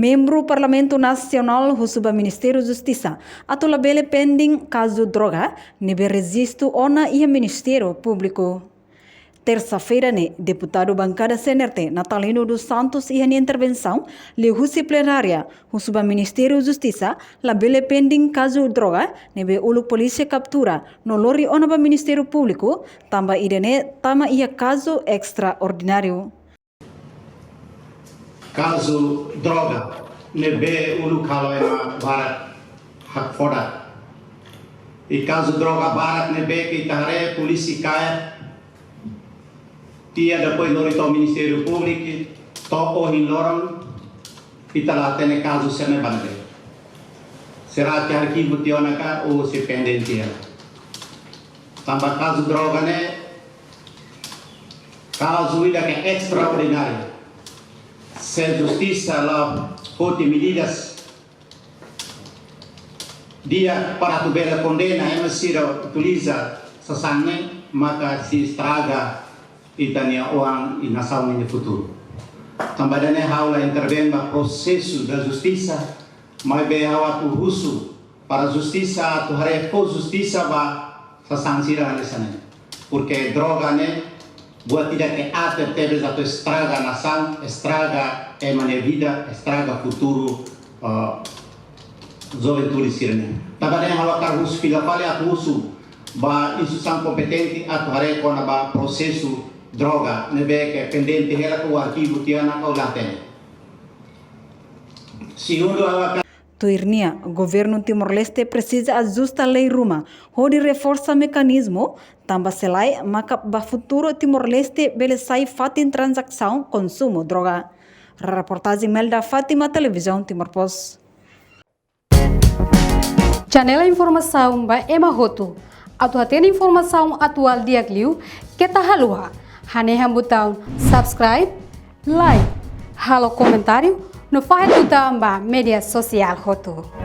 Membro Parlamento Nacional Husuba Ministério da Justiça, atula bele pending caso droga, nebe resisto ona ia Ministério Público. Terça-feira, deputado bancada CNRT, Natalino dos Santos, ia intervenção, le husi plenária, Husuba Ministério da Justiça, la bele pending caso droga, nebe ulu polícia captura, no lori ona ba Ministério Público, tamba idene tama ia caso extraordinário. Caso droga, nebe ulu kalau ema barat hak foda. E caso droga barat nebe kita hare polisi kaya, tia depois lorito Ministério Público, topo hin lorong, kita lah tene caso seme bande. Será que arquivo tiona ka ou se pendentia. Tambah caso droga ne, caso ida que extraordinário. Se a justiça lá pode medidas dia para tu bela condena é se utiliza sasangne maka se estraga itania uang e nação no futuro. Também é haula intervém no processo da justiça, mas be hawa tu russo para a justiça tu hare ko justiça ba sasansira nesane. Porque droga ne buat tidak que até teve a estraga a nação, estraga a minha vida, estraga o futuro juventude sirene. Também há cargos filapale a russo, ba instituição competente a torre com a processo droga, nebe que pendente ela o arquivo tiana ou latene. Segundo a Tuirnia, o governo Timor-Leste precisa ajustar a lei Ruma, onde reforça mecanismo, também selai, maka ba futuro Timor-Leste bele sai fatin transação consumo droga. Reportagem Melda Fátima, Televisão Timor-Post. Janela informação ba Emma Roto. Atu tem informação atual dia Gliu, que tá halua. Haneha botão subscribe, like, halo comentário, no faz botão ba media social Roto.